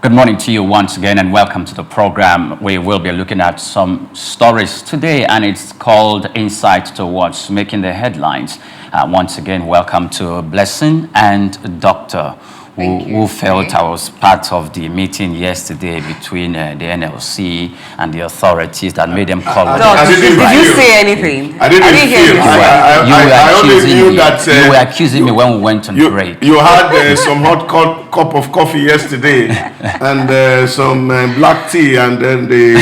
Good morning to you once again and welcome to the program. We will be looking at some stories today and it's called Insight to What's Making the Headlines. Once again, welcome to Blessing and Doctor who felt I was part of the meeting yesterday between the NLC and the authorities that made them call. Did you say anything? I didn't hear you. You were accusing me when we went on break. You had some hot cup of coffee yesterday and some black tea, and then the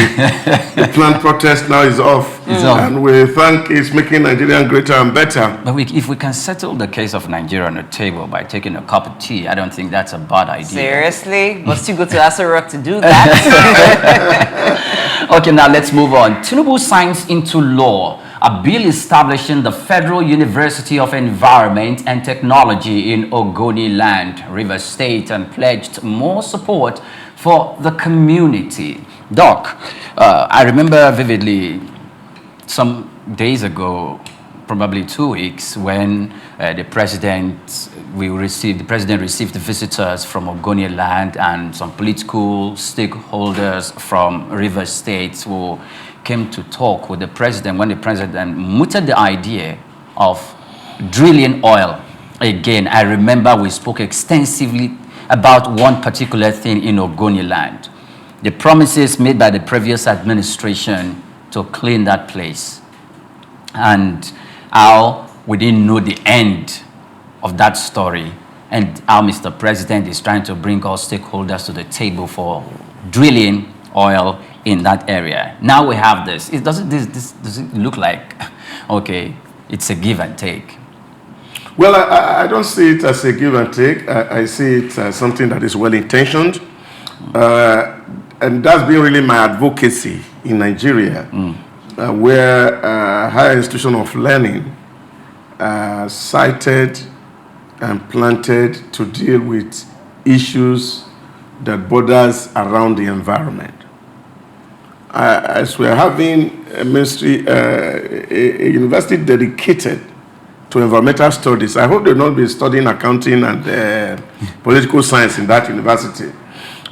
planned protest now is off. And we think it's making Nigeria greater and better. But if we can settle the case of Nigeria on the table by taking a cup of tea, I don't think that's a bad idea. Seriously? Must you go to Asarok to do that? Okay, now let's move on. Tinubu signs into law a bill establishing the Federal University of Environment and Technology in Ogoni land, Rivers State, and pledged more support for the community. Doc, I remember vividly some days ago, probably 2 weeks, when the president received visitors from Ogoni land and some political stakeholders from Rivers State who came to talk with the president when the president mooted the idea of drilling oil. Again, I remember we spoke extensively about one particular thing in Ogoni land. The promises made by the previous administration to clean that place, and how we didn't know the end of that story, and how Mr. President is trying to bring all stakeholders to the table for drilling oil in that area. Now we have this. Does it look like, okay, it's a give and take? Well, I don't see it as a give and take. I see it as something that is well-intentioned. And that's been really my advocacy in Nigeria, where higher institution of learning cited and planted to deal with issues that borders around the environment. As we're having a ministry, a university dedicated to environmental studies, I hope they'll not be studying accounting and political science in that university.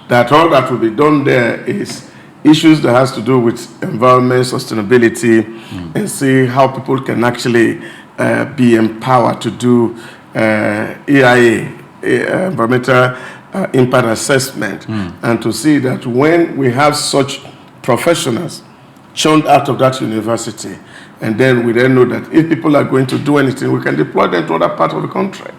That all that will be done there is issues that has to do with environment, sustainability, and see how people can actually be empowered to do EIA, environmental impact assessment, and to see that when we have such professionals churned out of that university, and then we then know that if people are going to do anything, we can deploy them to other parts of the country,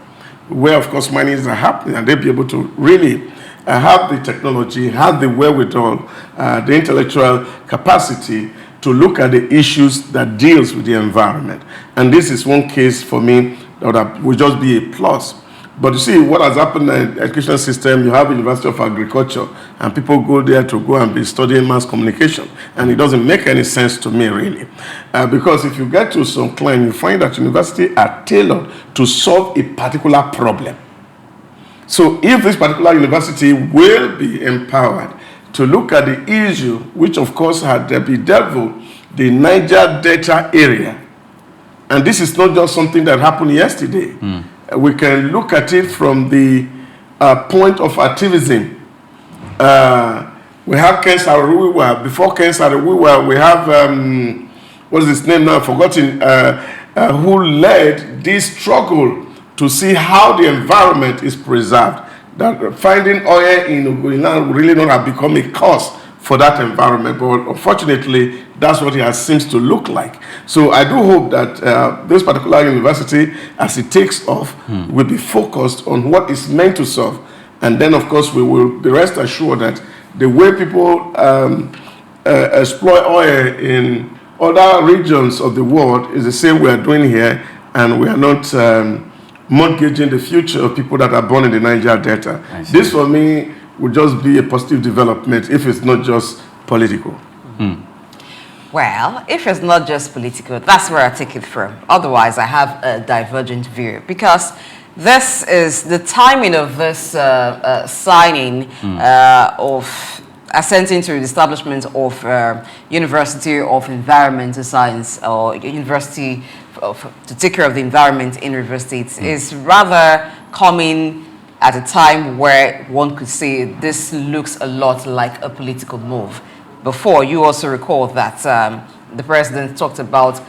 where of course minings are happening, and they'll be able to really have the technology, have the wherewithal, the intellectual capacity to look at the issues that deals with the environment. And this is one case for me that would just be a plus. But you see what has happened in the education system. You have University of Agriculture and people go there to go and be studying mass communication, and it doesn't make any sense to me really, because if you get to some claim, you find that universities are tailored to solve a particular problem. So if this particular university will be empowered to look at the issue, which of course had been dealt with, the Niger Delta area, and this is not just something that happened yesterday. We can look at it from the point of activism. We have Ken Saro-Wiwa. Before Ken Saro-Wiwa, we have, what is his name now? I've forgotten, who led this struggle to see how the environment is preserved. That finding oil in Ogoni really not have become a cause for that environment, but unfortunately, that's what it seems to look like. So I do hope that this particular university, as it takes off, will be focused on what it's meant to solve. And then, of course, we will be rest assured that the way people exploit oil in other regions of the world is the same we are doing here, and we are not mortgaging the future of people that are born in the Niger Delta. This, for me, would just be a positive development if it's not just political. Well, if it's not just political, that's where I take it from. Otherwise, I have a divergent view, because this is the timing of this signing of assenting to the establishment of University of Environmental Science, or University to take care of the environment in River State, is rather coming at a time where one could say this looks a lot like a political move. Before, you also recall that the president talked about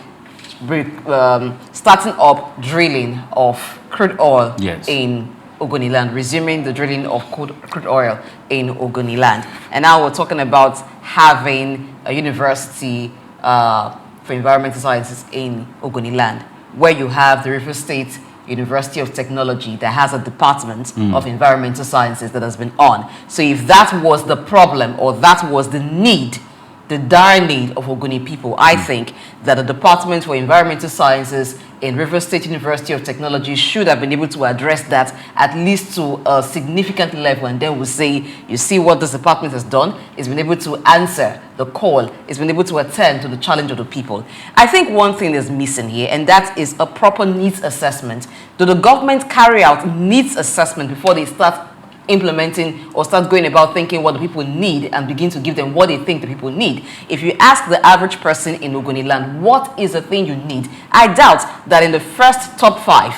starting up drilling of crude oil in Ogoni land, resuming the drilling of crude oil in Ogoni land. And now we're talking about having a university for environmental sciences in Ogoni land, where you have the River State University of Technology that has a department of environmental sciences that has been on. So if that was the problem, or that was the need, the dire need of Ogoni people, I think that the Department for Environmental Sciences in River State University of Technology should have been able to address that at least to a significant level, and then we'll say, you see what this department has done? It's been able to answer the call. It's been able to attend to the challenge of the people. I think one thing is missing here, and that is a proper needs assessment. Do the government carry out needs assessment before they start implementing or start going about thinking what the people need and begin to give them what they think the people need? If you ask the average person in Ogoni land, what is the thing you need? I doubt that in the first top 5,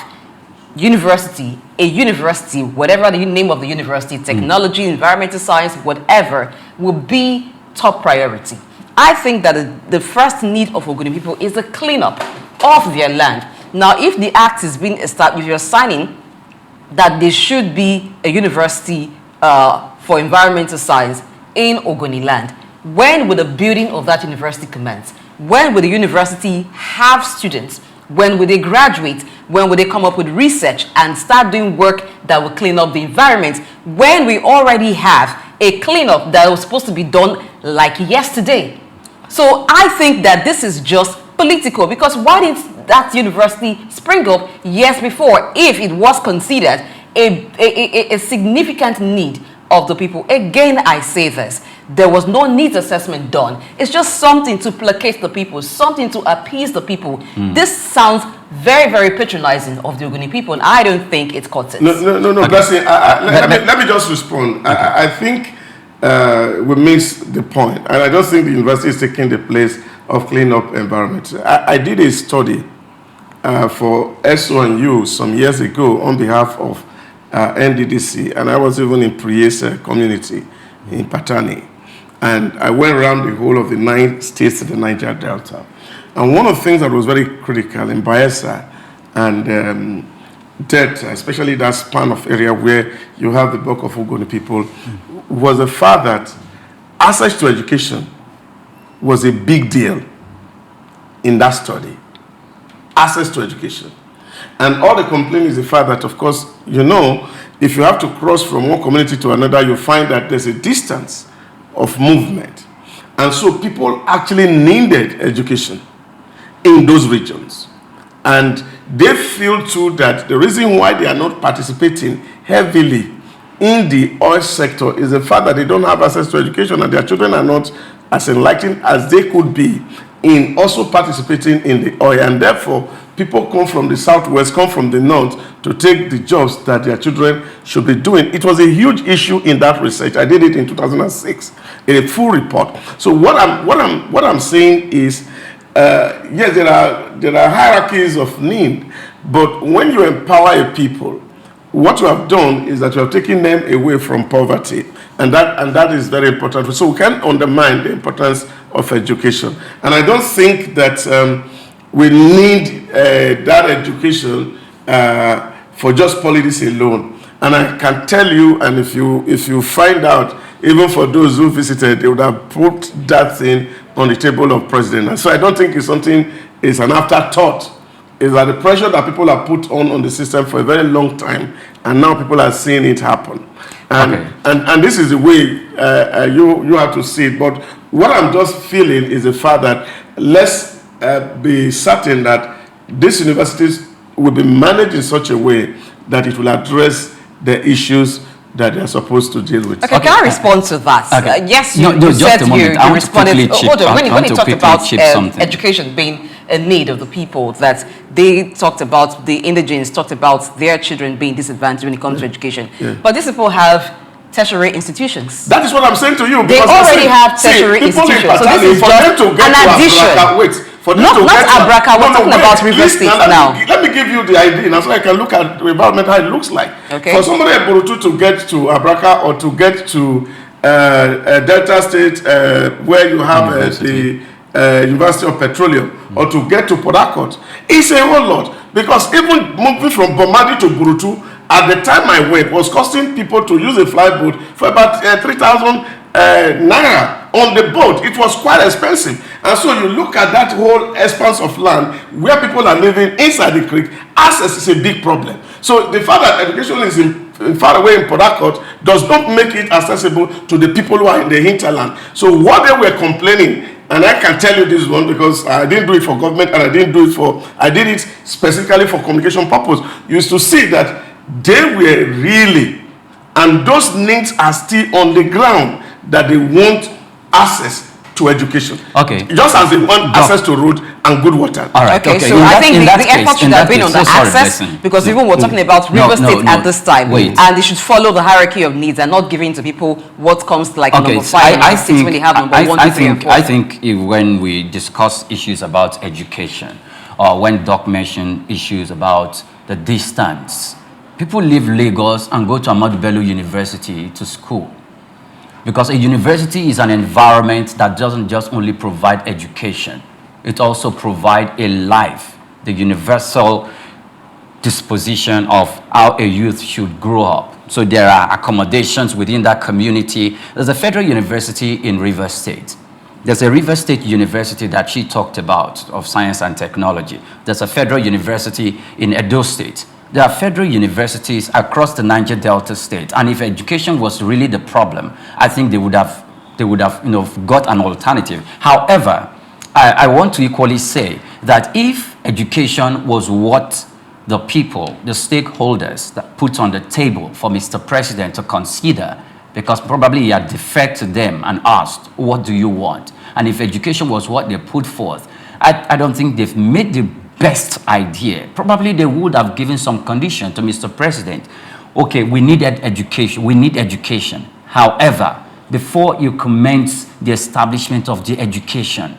a university, whatever the name of the university, technology, environmental science, whatever, will be top priority. I think that the first need of Ogoni people is the cleanup of their land. Now, if the act is being established, if you're signing that there should be a university for environmental science in Ogoni land, when will the building of that university commence? When will the university have students? When will they graduate? When will they come up with research and start doing work that will clean up the environment? When we already have a cleanup that was supposed to be done like yesterday. So I think that this is just political, because why did that university spring up years before if it was considered a significant need of the people? Again, I say this, there was no needs assessment done. It's just something to placate the people, something to appease the people. This sounds very, very patronizing of the Ogoni people, and I don't think it's cotton. No, okay. Blessing, let me just respond. Okay. I think we missed the point, and I don't think the university is taking the place of clean up environment. I did a study for SO&U some years ago on behalf of NDDC, and I was even in Priye's community in Patani. And I went around the whole of the 9 states of the Niger Delta. And one of the things that was very critical in Bayelsa and Delta, especially that span of area where you have the bulk of Ogoni people, was the fact that access to education was a big deal in that study. Access to education. And all the complaint is the fact that, of course, you know, if you have to cross from one community to another, you find that there's a distance of movement. And so people actually needed education in those regions. And they feel too that the reason why they are not participating heavily in the oil sector is the fact that they don't have access to education, and their children are not as enlightened as they could be in also participating in the oil. And therefore, people come from the southwest, come from the north to take the jobs that their children should be doing. It was a huge issue in that research. I did it in 2006 in a full report. So what I'm saying is, yes, there are hierarchies of need, but when you empower a people, what you have done is that you have taken them away from poverty, and that is very important. So we can't undermine the importance of education. And I don't think that we need that education for just politics alone. And I can tell you, and if you find out, even for those who visited, they would have put that thing on the table of president. And so I don't think it's an afterthought. Is that the pressure that people have put on the system for a very long time, and now people are seeing it happen. And this is the way you have to see it. But what I'm just feeling is the fact that let's be certain that these universities will be managed in such a way that it will address the issues that they're supposed to deal with. Okay, can I respond to that? Okay. Yes, you said you responded. Hold on, when you talked about education being a need of the people, that they talked about, the indigents talked about their children being disadvantaged when it comes to education. Yeah. But these people have tertiary institutions. That is what I'm saying to you. They already have tertiary institutions. So this is just an addition. For them Not to get Abraka, we're talking about River State now. Let me give you the idea now so I can look at the environment, how it looks like. Okay. For somebody at Borutu to get to Abraka or to get to Delta State, where you have the University of Petroleum, or to get to Port Harcourt, it's a whole lot. Because even moving from Bomadi to Borutu, at the time I went, was costing people to use a flyboat for about 3,000 naira on the boat. It was quite expensive. And so you look at that whole expanse of land where people are living inside the creek, access is a big problem. So the fact that education is far away in Port Harcourt does not make it accessible to the people who are in the hinterland. So what they were complaining, and I can tell you this one because I didn't do it for government and I did it specifically for communication purpose. You used to see that they were really, and those needs are still on the ground, that they want access to education. Okay. Just as they want access to road and good water. All right. Okay, so I think the effort should have been on the access, because even we're talking about River State at this time, and they should follow the hierarchy of needs and not giving to people what comes to like number 5 and 6 when they have number 1, 2, 3, and 4. I think when we discuss issues about education, or when Doc mentioned issues about the distance, people leave Lagos and go to Ahmadu Bello University to school. Because a university is an environment that doesn't just only provide education, it also provides a life, the universal disposition of how a youth should grow up. So there are accommodations within that community. There's a federal university in River State. There's a River State University that she talked about of science and technology. There's a federal university in Edo State. There are federal universities across the Niger Delta state, and if education was really the problem, I think they would have got an alternative. However, I want to equally say that if education was what the people, the stakeholders that put on the table for Mr. President to consider, because probably he had deferred to them and asked, what do you want? And if education was what they put forth, I don't think they've made the best idea. Probably they would have given some condition to Mr. President. Okay, we needed education. We need education. However, before you commence the establishment of the education,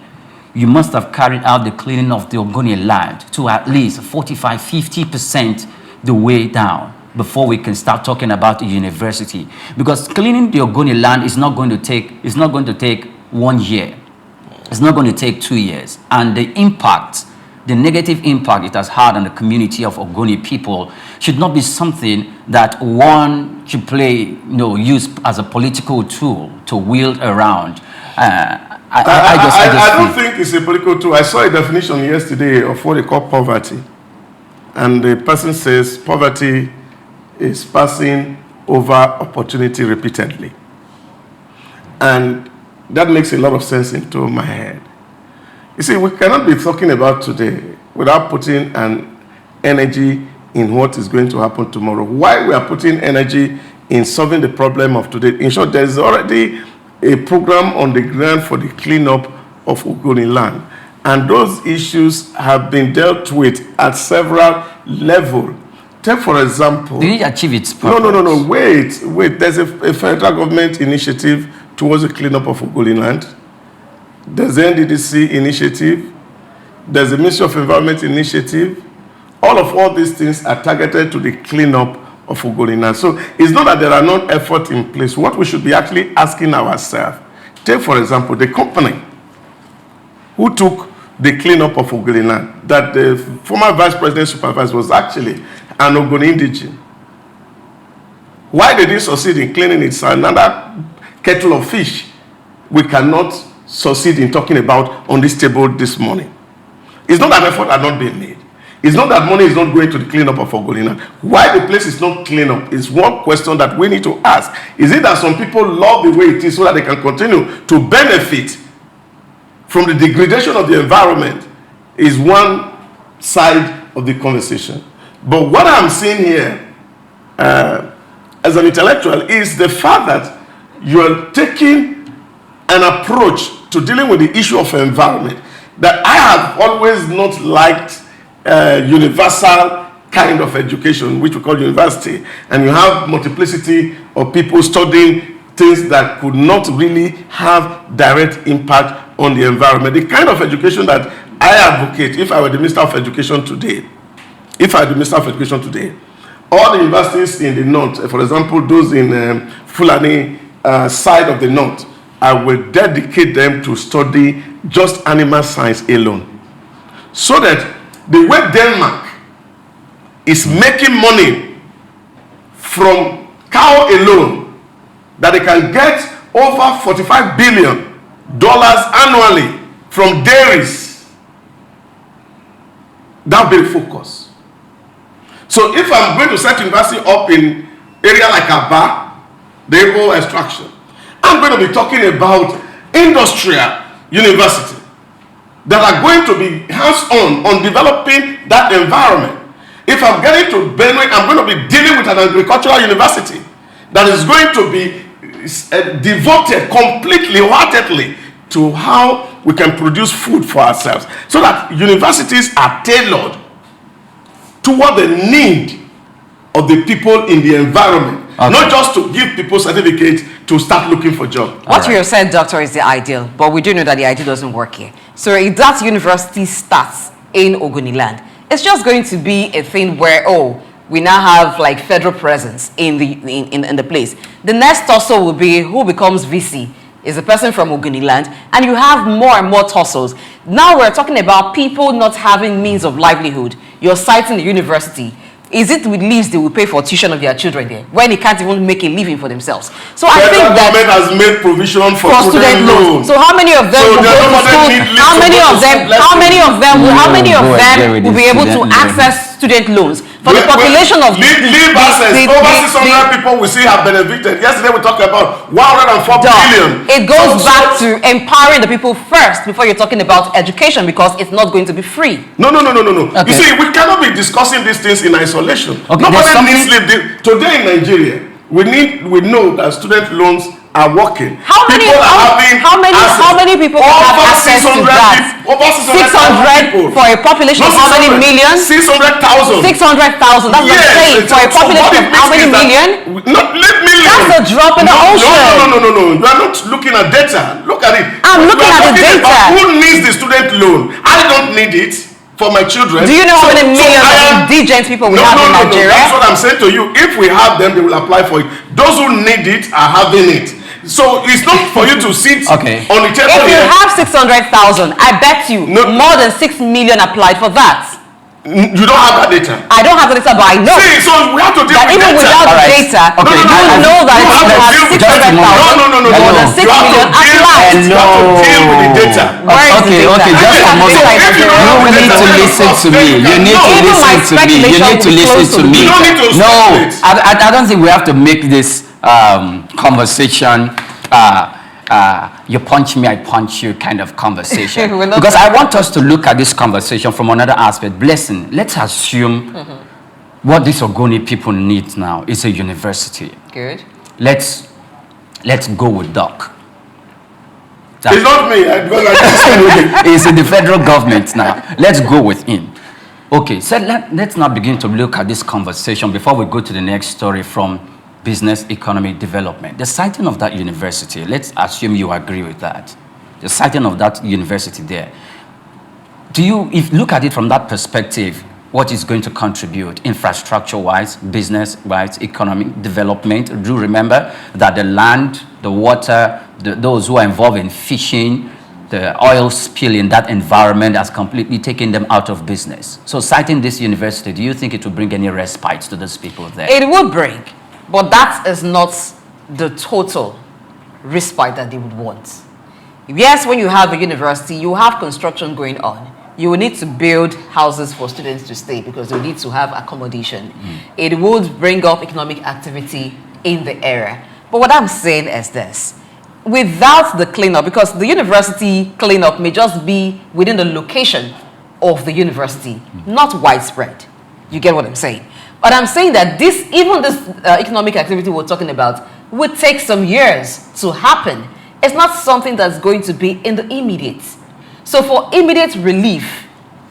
you must have carried out the cleaning of the Ogoni land to at least 45–50% the way down before we can start talking about a university. Because cleaning the Ogoni land is not going to take 1 year. It's not going to take 2 years. And the impact, the negative impact it has had on the community of Ogoni people should not be something that one should use as a political tool to wield around. I don't think it's a political tool. I saw a definition yesterday of what they call poverty. And the person says poverty is passing over opportunity repeatedly. And that makes a lot of sense into my head. You see, we cannot be talking about today without putting an energy in what is going to happen tomorrow. Why we are putting energy in solving the problem of today? In short, there is already a program on the ground for the cleanup of Ogoni land. And those issues have been dealt with at several levels. Take, for example... Did it achieve its purpose? No. Wait. There's a federal government initiative towards the cleanup of Ogoni land. There's the NDDC initiative. There's the Ministry of Environment initiative. All these things are targeted to the cleanup of Ogoni land. So it's not that there are no efforts in place. What we should be actually asking ourselves, take for example the company who took the cleanup of Ogoni land, that the former vice president supervised was actually an Ogoni indigene. Why did he succeed in cleaning it? It's another kettle of fish we cannot succeed in talking about on this table this morning. It's not that effort had not been made. It's not that money is not going to the cleanup of Ogoni land. Why the place is not cleaned up is one question that we need to ask. Is it that some people love the way it is so that they can continue to benefit from the degradation of the environment? Is one side of the conversation. But what I'm seeing here as an intellectual is the fact that you are taking an approach to dealing with the issue of environment that I have always not liked. Universal kind of education, which we call university, and you have multiplicity of people studying things that could not really have direct impact on the environment. The kind of education that I advocate, if I were the Minister of Education today, all the universities in the north, for example, those in Fulani side of the north, I will dedicate them to study just animal science alone. So that the way Denmark is making money from cow alone, that they can get over $45 billion annually from dairies. That will be the focus. So if I'm going to set university up in area like Aba, the whole extraction, I'm going to be talking about industrial university that are going to be hands-on on developing that environment. If I'm getting to Benue, I'm going to be dealing with an agricultural university that is going to be devoted completely, wholeheartedly to how we can produce food for ourselves, so that universities are tailored to what the need of the people in the environment, not just to give people certificates to start looking for jobs. What you have said, Doctor, is the ideal, but we do know that the ideal doesn't work here. So if that university starts in Ogoni land, it's just going to be a thing where, oh, we now have like federal presence in the place. The next tussle will be who becomes VC is a person from Ogoni land, and you have more and more tussles. Now we're talking about people not having means of livelihood. You're citing the university. Is it with leaves they will pay for tuition of their children there, when they can't even make a living for themselves? So I think that government has made provision for student loans. So how many of them will go to school? How many of them will be able to access student loans? For the population of leave access, over 600 people we see have benefited. Yesterday we talked about 104 billion. It goes back to empowering the people first before you're talking about education, because it's not going to be free. No. Okay. You see, we cannot be discussing these things in isolation. Okay, nobody needs sleep. Today in Nigeria, we know that student loans are working. How many people have access to that? Over 600 for a population of how many millions? 600,000. 600,000. That's what I'm saying. For a population of how many million? Not millions. That's a drop in the ocean. No. You are not looking at data. Look at it. I'm looking at the data. Who needs the student loan? I don't need it for my children. Do you know how many millions of indigent people we have in Nigeria? That's what I'm saying to you. If we have them, they will apply for it. Those who need it are having it. So it's not for you to sit on the table. If you have 600,000, I bet you more than 6 million applied for that. You don't have that data. I don't have the data, but I know. See, so we have to deal that with even data. without data, you know that if you have 600,000, more than 6 million applied. You have to deal with the data. Where is the data? Just a moment. You need to listen to me. You need to listen to me. You need to listen to me. No, I don't think we have to make this conversation you punch me, I punch you kind of conversation. Because I want us to look at this conversation from another aspect. Blessing, let's assume what these Ogoni people need now is a university. Good. Let's go with Doc. It's not me. It's in the federal government now. Let's go with him. Okay, so let's now begin to look at this conversation before we go to the next story from business, economic development. The siting of that university, let's assume you agree with that. The siting of that university there. Do you, if look at it from that perspective, what is going to contribute infrastructure-wise, business-wise, economic development? Do remember that the land, the water, those who are involved in fishing, the oil spill in that environment has completely taken them out of business. So citing this university, do you think it will bring any respite to those people there? It would bring. But that is not the total respite that they would want. Yes, when you have a university, you have construction going on. You will need to build houses for students to stay because they need to have accommodation. It would bring up economic activity in the area. But what I'm saying is this. Without the cleanup, because the university cleanup may just be within the location of the university, not widespread. You get what I'm saying? But I'm saying that even this economic activity we're talking about would take some years to happen. It's not something that's going to be in the immediate. So for immediate relief,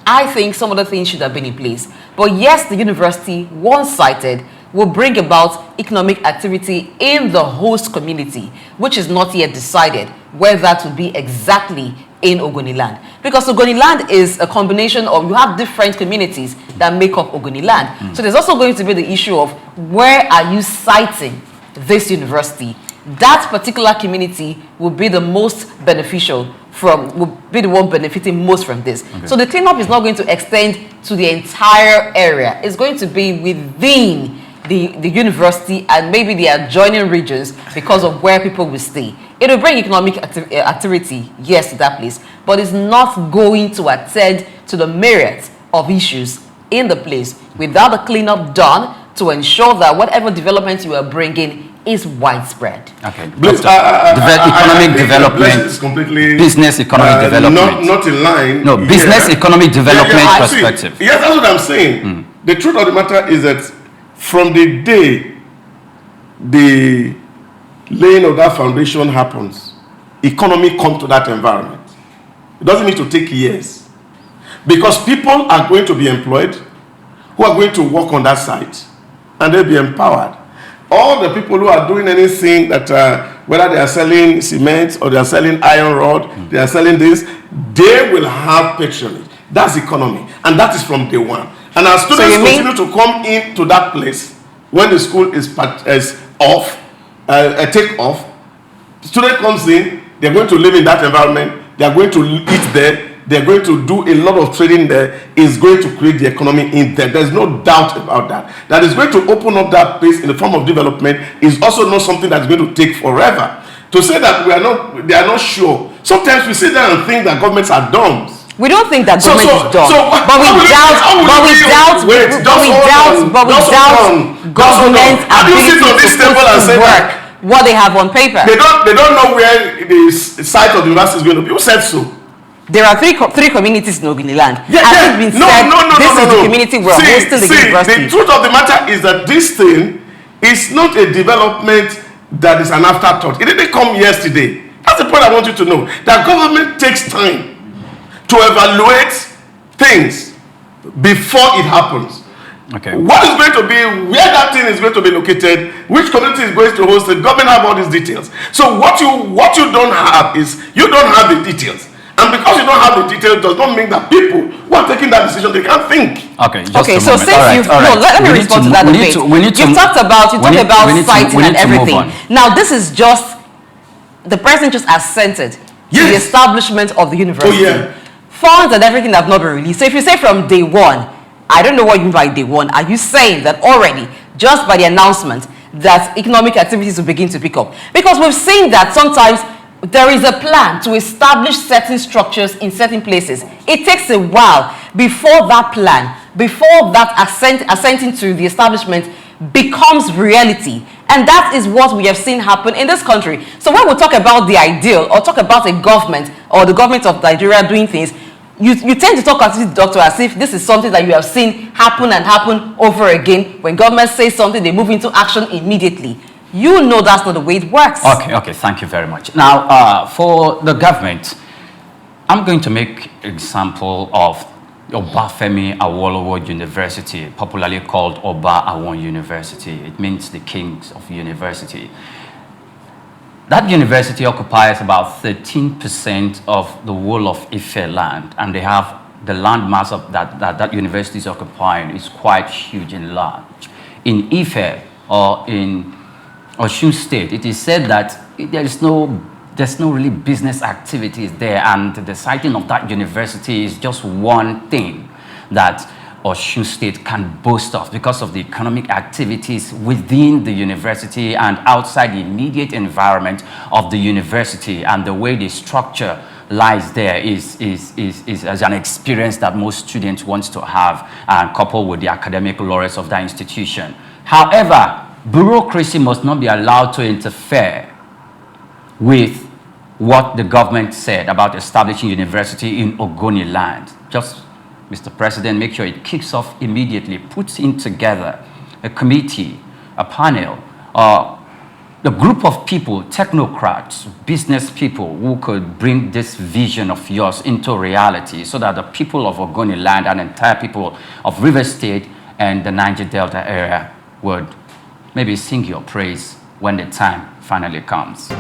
I think some other things should have been in place. But yes, the university, once cited, will bring about economic activity in the host community, which is not yet decided where that will be exactly in Ogoni land? Because Ogoni land is a combination of, you have different communities that make up Ogoni land. So there's also going to be the issue of where are you citing this university? That particular community will be the most beneficial will be the one benefiting most from this. Okay. So the cleanup is not going to extend to the entire area. It's going to be within the university and maybe the adjoining regions because of where people will stay. It will bring economic activity, yes, to that place, but it's not going to attend to the myriad of issues in the place without the cleanup done to ensure that whatever development you are bringing is widespread. Okay. Economic development is completely business economic development. Not in line. No, business economic development perspective. See, yes, that's what I'm saying. The truth of the matter is that from the day the laying of that foundation happens, economy comes to that environment. It doesn't need to take years. Because people are going to be employed who are going to work on that site and they'll be empowered. All the people who are doing anything that, whether they are selling cement or they are selling iron rod, they are selling this, they will have patronage. That's economy. And that is from day one. And as students continue to come into that place, when the school is off, take off, student comes in, they're going to live in that environment, they're going to eat there, they're going to do a lot of trading there, is going to create the economy in there. There's no doubt about that. That is going to open up that place in the form of development is also not something that's going to take forever. To say that they are not sure. Sometimes we sit there and think that governments are dumb. We don't think that government is dumb, but we doubt government's ability to work what they have on paper. They don't know where the site of the university is going to be. Who said so? There are three communities in Ogoni land. This is the community we're hosting the university. The truth of the matter is that this thing is not a development that is an afterthought. It didn't come yesterday. That's the point I want you to know. That government takes time to evaluate things before it happens. Okay. What is going to be, where that thing is going to be located, which community is going to host it, government have all these details. So what you don't have is, you don't have the details. And because you don't have the details does not mean that people who are taking that decision, they can't think. Okay, so since let me respond to that a bit. You've talked about citing and everything. Now this is just, the president just assented to the establishment of the university. Oh, yeah. Funds and everything have not been released. So if you say from day one, I don't know what you mean by day one. Are you saying that already, just by the announcement, that economic activities will begin to pick up? Because we've seen that sometimes there is a plan to establish certain structures in certain places. It takes a while before that plan, before that assenting to the establishment becomes reality. And that is what we have seen happen in this country. So when we talk about the ideal or talk about a government or the government of Nigeria doing things, you tend to talk as the doctor as if this is something that you have seen happen and happen over again. When government says something, they move into action immediately. You know that's not the way it works. Okay, thank you very much. Now, for the government, I'm going to make example of Obafemi Awolowo University, popularly called Oba Awon University. It means the kings of university. That university occupies about 13% of the whole of Ife land, and they have the land mass of that university is occupying is quite huge and large. In Ife or in Osun State, it is said that there's no really business activities there, and the siting of that university is just one thing that Osun State can boast of because of the economic activities within the university and outside the immediate environment of the university, and the way the structure lies there is as an experience that most students want to have, and coupled with the academic laurels of that institution. However, bureaucracy must not be allowed to interfere with what the government said about establishing university in Ogoni land. Just, Mr. President, make sure it kicks off immediately, puts in together a committee, a panel, a group of people, technocrats, business people who could bring this vision of yours into reality so that the people of Ogoni land and entire people of River State and the Niger Delta area would maybe sing your praise when the time finally comes.